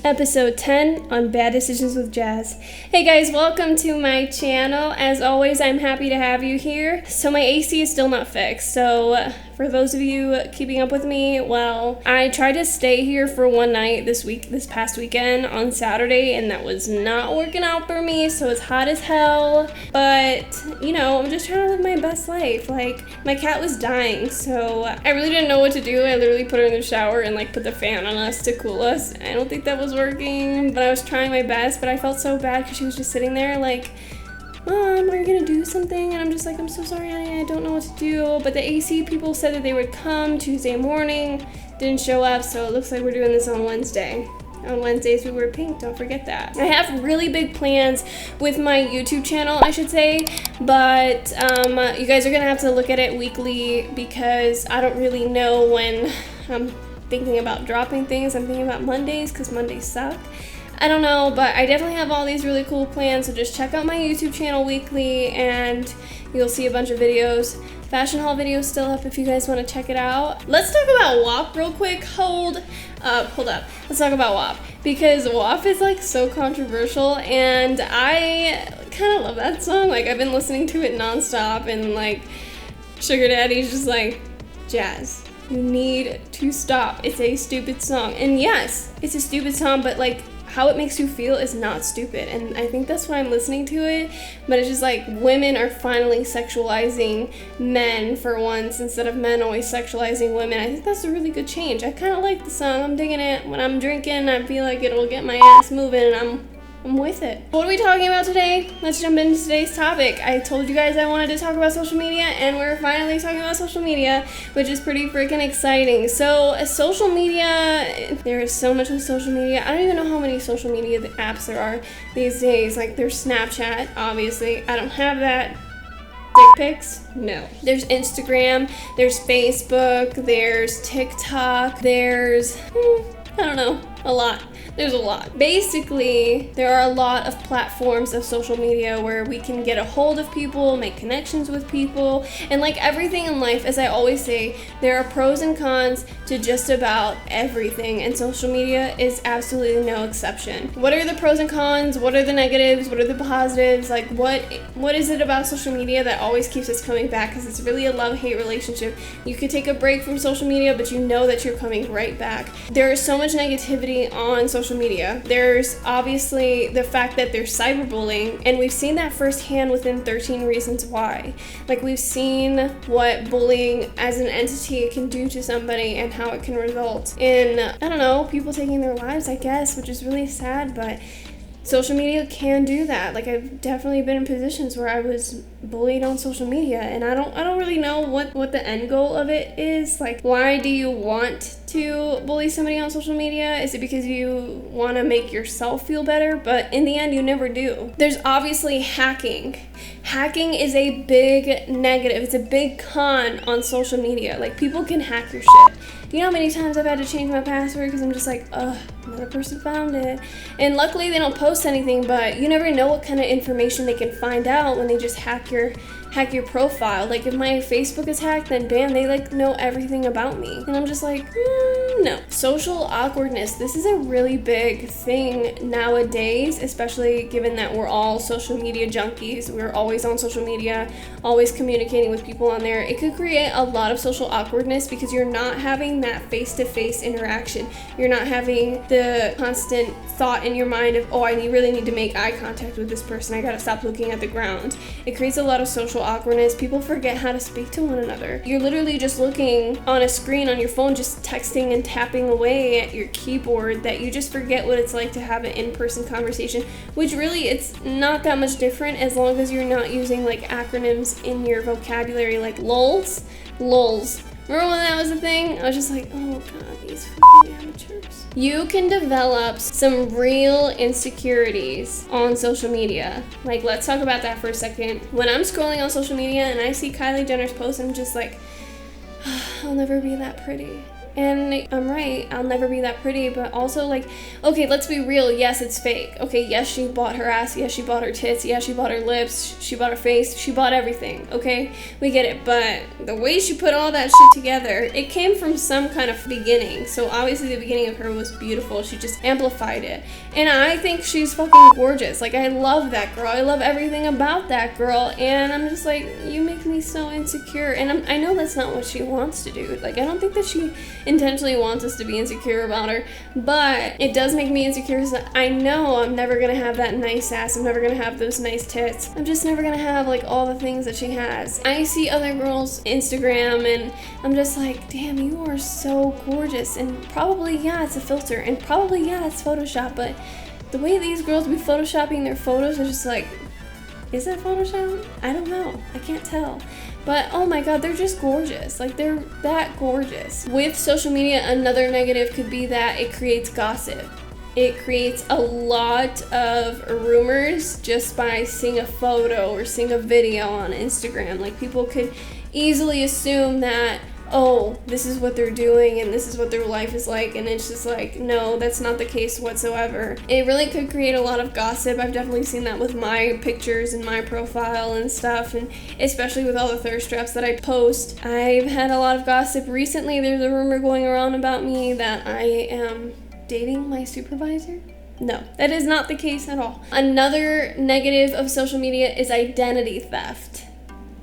Episode 10 on Bad Decisions with Jas. Hey guys, welcome to my channel. As always, I'm happy to have you here. So my AC is still not fixed, so for those of you keeping up with me, well, I tried to stay here for one night this past weekend on Saturday, and that was not working out for me, so it's hot as hell. But, you know, I'm just trying to live my best life. Like, my cat was dying, so I really didn't know what to do. I literally put her in the shower and, like, put the fan on us to cool us. I don't think that was working, but I was trying my best, but I felt so bad because she was just sitting there, like, Mom, are you gonna do something? And I'm just like, I'm so sorry, honey, I don't know what to do. But the AC people said that they would come Tuesday morning, didn't show up, so it looks like we're doing this on Wednesday. On Wednesdays we wear pink, don't forget that. I have really big plans with my YouTube channel, I should say, but you guys are gonna have to look at it weekly because I don't really know when I'm thinking about dropping things. I'm thinking about Mondays because Mondays suck. I don't know, but I definitely have all these really cool plans, so just check out my YouTube channel weekly and you'll see a bunch of videos. Fashion haul video still up if you guys want to check it out. Let's talk about WAP real quick. Hold up. Let's talk about WAP because WAP is like so controversial and I kind of love that song. Like I've been listening to it nonstop and like Sugar Daddy's just like, Jas, you need to stop. It's a stupid song. And yes, it's a stupid song, but like how it makes you feel is not stupid, and I think that's why I'm listening to it. But it's just like women are finally sexualizing men for once instead of men always sexualizing women. I think that's a really good change. I kind of like the song. I'm digging it. When I'm drinking, I feel like it'll get my ass moving, and I'm with it. What are we talking about today? Let's jump into today's topic. I told you guys I wanted to talk about social media, and we're finally talking about social media, which is pretty freaking exciting. So social media, there is so much with social media. I don't even know how many social media apps there are these days. Like there's Snapchat, obviously. I don't have that. Dick pics? No. There's Instagram, there's Facebook, there's TikTok, there's, I don't know, a lot. There's a lot. Basically, there are a lot of platforms of social media where we can get a hold of people, make connections with people, and like everything in life, as I always say, there are pros and cons to just about everything, and social media is absolutely no exception. What are the pros and cons? What are the negatives? What are the positives? Like what is it about social media that always keeps us coming back? Because it's really a love-hate relationship. You could take a break from social media, but you know that you're coming right back. There is so much negativity on social media. There's obviously the fact that there's cyberbullying, and we've seen that firsthand within 13 Reasons Why. Like we've seen what bullying as an entity can do to somebody and how it can result in, I don't know, people taking their lives, I guess, which is really sad, but social media can do that. Like I've definitely been in positions where I was bullied on social media, and I don't really know what the end goal of it is. Like, why do you want to bully somebody on social media? Is it because you want to make yourself feel better? But in the end, you never do. There's obviously hacking. Hacking is a big negative. It's a big con on social media. Like, people can hack your shit. You know how many times I've had to change my password because I'm just like, another person found it. And luckily they don't post anything, but you never know what kind of information they can find out when they just hack your profile. Like if my Facebook is hacked, then bam, they like know everything about me. And I'm just like, no. Social awkwardness. This is a really big thing nowadays, especially given that we're all social media junkies. We're always on social media, always communicating with people on there. It could create a lot of social awkwardness because you're not having that face-to-face interaction. You're not having the constant thought in your mind of, I really need to make eye contact with this person. I gotta stop looking at the ground. It creates a lot of social awkwardness. People forget how to speak to one another. You're literally just looking on a screen on your phone, just texting and tapping away at your keyboard, that you just forget what it's like to have an in-person conversation, which really it's not that much different as long as you're not using like acronyms in your vocabulary, like LOLs. Remember when that was a thing? I was just like, oh god, these fucking amateurs. You can develop some real insecurities on social media. Like, let's talk about that for a second. When I'm scrolling on social media and I see Kylie Jenner's post, I'm just like, I'll never be that pretty. And I'm right, I'll never be that pretty, but also like, okay, let's be real, yes, it's fake. Okay, yes, she bought her ass, yes, she bought her tits, yes, she bought her lips, she bought her face, she bought everything, okay? We get it, but the way she put all that shit together, it came from some kind of beginning. So obviously the beginning of her was beautiful, she just amplified it. And I think she's fucking gorgeous. Like, I love that girl, I love everything about that girl, and I'm just like, you make me so insecure. And I know that's not what she wants to do. Like, I don't think that she intentionally wants us to be insecure about her, but it does make me insecure because I know I'm never gonna have that nice ass, I'm never gonna have those nice tits, I'm just never gonna have like all the things that she has. I see other girls' Instagram and I'm just like, damn, you are so gorgeous. And probably, yeah, it's a filter, and probably, yeah, it's Photoshop, but the way these girls be photoshopping their photos is just like, is it Photoshop? I don't know, I can't tell. But oh my god, they're just gorgeous. Like, they're that gorgeous. With social media, another negative could be that it creates gossip. It creates a lot of rumors just by seeing a photo or seeing a video on Instagram. Like, people could easily assume that, oh, this is what they're doing and this is what their life is like, and it's just like, no, that's not the case whatsoever. It really could create a lot of gossip. I've definitely seen that with my pictures and my profile and stuff, and especially with all the thirst traps that I post. I've had a lot of gossip recently. There's a rumor going around about me that I am dating my supervisor. No, that is not the case at all. Another negative of social media is identity theft.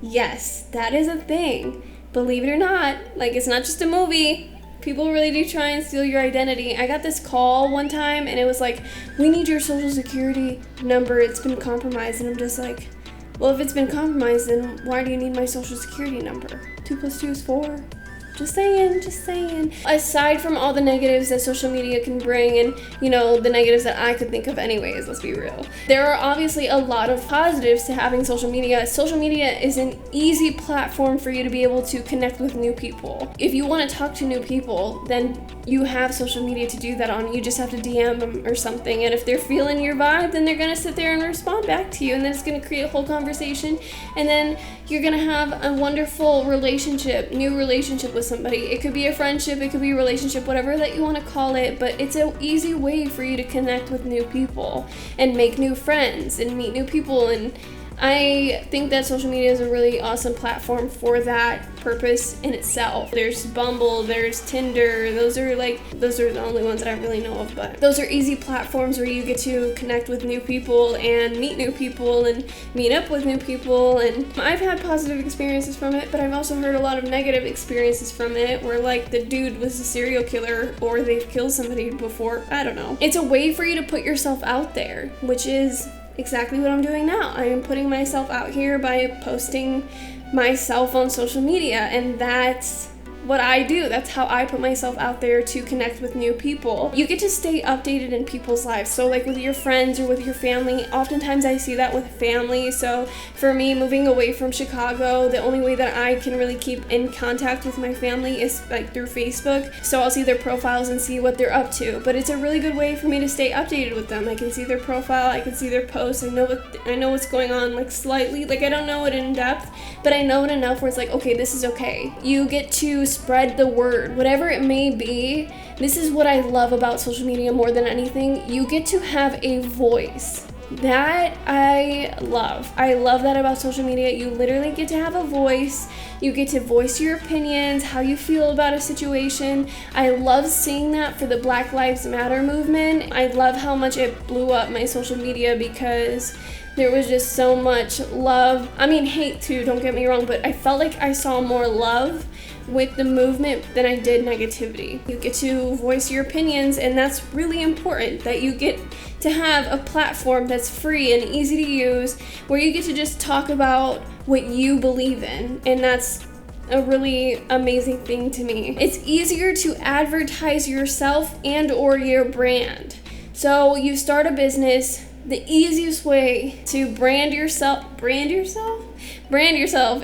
Yes, that is a thing. Believe it or not, like, it's not just a movie. People really do try and steal your identity. I got this call one time and it was like, we need your social security number, it's been compromised. And I'm just like, well, if it's been compromised, then why do you need my social security number? 2 + 2 is 4. Just saying. Aside from all the negatives that social media can bring, and, you know, the negatives that I could think of anyways, let's be real, there are obviously a lot of positives to having social media. Social media is an easy platform for you to be able to connect with new people. If you want to talk to new people, then you have social media to do that on. You just have to DM them or something, and if they're feeling your vibe, then they're going to sit there and respond back to you, and then it's going to create a whole conversation, and then you're going to have a wonderful relationship, new relationship with somebody. It could be a friendship, it could be a relationship, whatever that you want to call it, but it's an easy way for you to connect with new people and make new friends and meet new people. And I think that social media is a really awesome platform for that purpose in itself. There's Bumble, there's Tinder, those are the only ones that I really know of, but those are easy platforms where you get to connect with new people and meet new people and meet up with new people. And I've had positive experiences from it, but I've also heard a lot of negative experiences from it where, like, the dude was a serial killer or they've killed somebody before. I don't know. It's a way for you to put yourself out there, which is exactly what I'm doing now. I am putting myself out here by posting myself on social media, and that's what I do. That's how I put myself out there to connect with new people. You get to stay updated in people's lives. So like with your friends or with your family, oftentimes I see that with family. So for me, moving away from Chicago, the only way that I can really keep in contact with my family is like through Facebook. So I'll see their profiles and see what they're up to. But it's a really good way for me to stay updated with them. I can see their profile, I can see their posts, I know what's going on, like slightly. Like I don't know it in depth, but I know it enough where it's like, okay, this is okay. You get to spread the word, whatever it may be. This is what I love about social media more than anything. You get to have a voice. That I love. I love that about social media. You literally get to have a voice. You get to voice your opinions, how you feel about a situation. I love seeing that for the Black Lives Matter movement. I love how much it blew up my social media because there was just so much love. I mean, hate too, don't get me wrong, but I felt like I saw more love with the movement than I did negativity. You get to voice your opinions, and that's really important, that you get to have a platform that's free and easy to use, where you get to just talk about what you believe in, and that's a really amazing thing to me. It's easier to advertise yourself and or your brand. So you start a business, the easiest way to brand yourself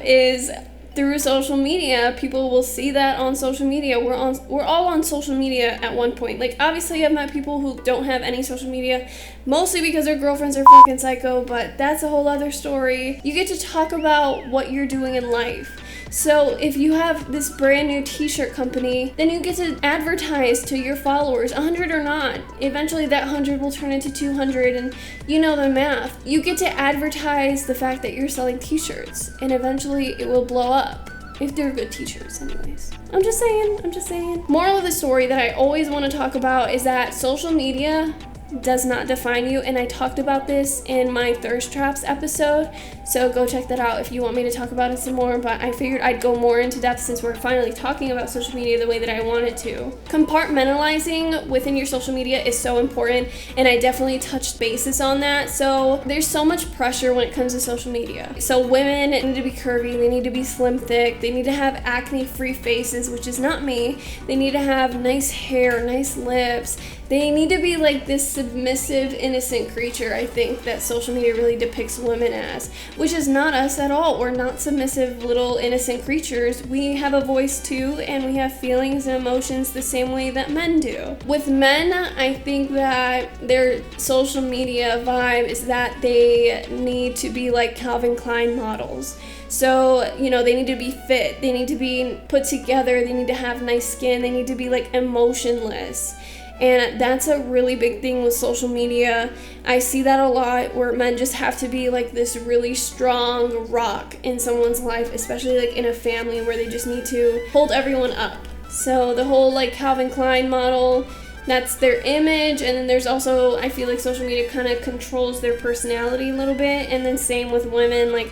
is through social media. People will see that on social media. We're all on social media at one point. Like, obviously I've met people who don't have any social media, mostly because their girlfriends are fucking psycho, but that's a whole other story. You get to talk about what you're doing in life. So if you have this brand new t-shirt company, then you get to advertise to your followers, 100 or not. Eventually that 100 will turn into 200, and you know the math. You get to advertise the fact that you're selling t-shirts, and eventually it will blow up. If they're good t-shirts anyways. I'm just saying. Moral of the story that I always want to talk about is that social media does not define you, and I talked about this in my thirst traps episode, so go check that out if you want me to talk about it some more, but I figured I'd go more into depth since we're finally talking about social media the way that I wanted to. Compartmentalizing within your social media is so important, and I definitely touched bases on that. So there's so much pressure when it comes to social media. So women need to be curvy, they need to be slim thick, they need to have acne-free faces, which is not me. They need to have nice hair, nice lips. They need to be like this submissive, innocent creature, I think, that social media really depicts women as, which is not us at all. We're not submissive little innocent creatures. We have a voice too, and we have feelings and emotions the same way that men do. With men, I think that their social media vibe is that they need to be like Calvin Klein models. So, they need to be fit, they need to be put together, they need to have nice skin, they need to be like emotionless. And that's a really big thing with social media. I see that a lot where men just have to be like this really strong rock in someone's life, especially like in a family where they just need to hold everyone up. So the whole like Calvin Klein model, that's their image. And then there's also, I feel like social media kind of controls their personality a little bit. And then same with women, like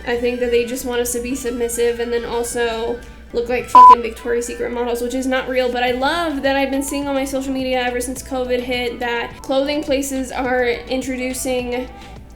I think that they just want us to be submissive and then also look like fucking Victoria's Secret models, which is not real. But I love that I've been seeing on my social media ever since COVID hit that clothing places are introducing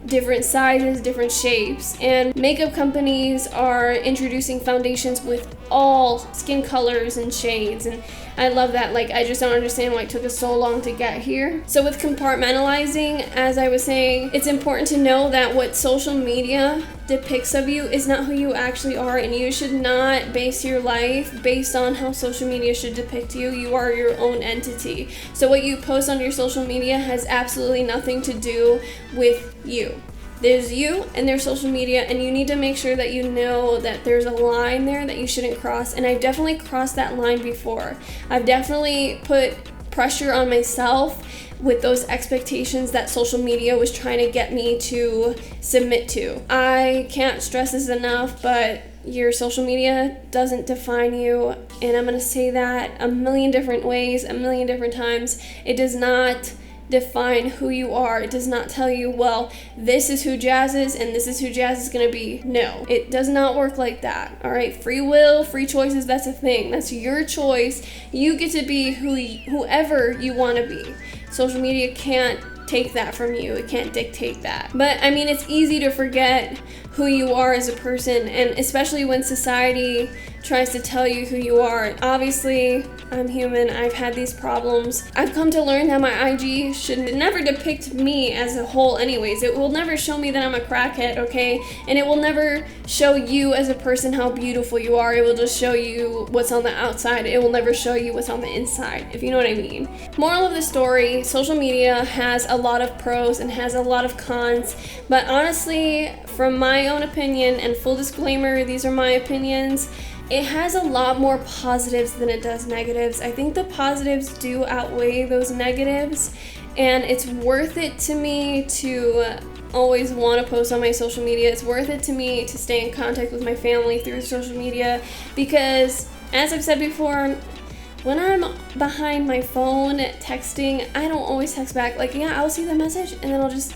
different sizes, different shapes, and makeup companies are introducing foundations with all skin colors and shades, and I love that. Like, I just don't understand why it took us so long to get here. So with compartmentalizing, as I was saying, it's important to know that what social media depicts of you is not who you actually are, and you should not base your life based on how social media should depict you. You are your own entity. So what you post on your social media has absolutely nothing to do with you. There's you and there's social media, and you need to make sure that you know that there's a line there that you shouldn't cross. And I've definitely crossed that line before. I've definitely put pressure on myself with those expectations that social media was trying to get me to submit to. I can't stress this enough, but your social media doesn't define you, and I'm going to say that a million different ways, a million different times. It does not define who you are. It does not tell you, well, this is who Jas is and this is who Jas is going to be. No, it does not work like that. All right, free will, free choices, that's a thing. That's your choice. You get to be whoever you want to be. Social media can't take that from you. It can't dictate that. But I mean, it's easy to forget who you are as a person, and especially when society tries to tell you who you are. Obviously, I'm human. I've had these problems. I've come to learn that my IG should never depict me as a whole anyways. It will never show me that I'm a crackhead, okay? And it will never show you as a person how beautiful you are. It will just show you what's on the outside. It will never show you what's on the inside, if you know what I mean. Moral of the story, social media has a lot of pros and has a lot of cons, but honestly, from my own opinion, and full disclaimer, these are my opinions, it has a lot more positives than it does negatives. I think the positives do outweigh those negatives, and it's worth it to me to always want to post on my social media. It's worth it to me to stay in contact with my family through social media, because as I've said before, when I'm behind my phone texting, I don't always text back. Like, yeah, I'll see the message and then I'll just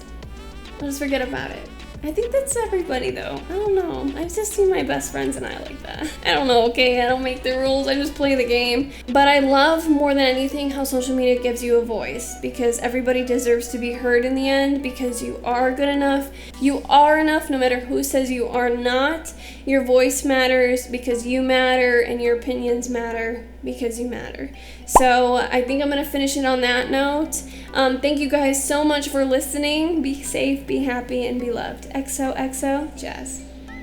forget about it. I think that's everybody though. I don't know. I've just seen my best friends and I like that. I don't know, okay? I don't make the rules. I just play the game. But I love more than anything how social media gives you a voice, because everybody deserves to be heard in the end, because you are good enough. You are enough no matter who says you are not. Your voice matters because you matter, and your opinions matter because you matter. So I think I'm going to finish it on that note. Thank you guys so much for listening. Be safe, be happy, and be loved. XOXO Jas.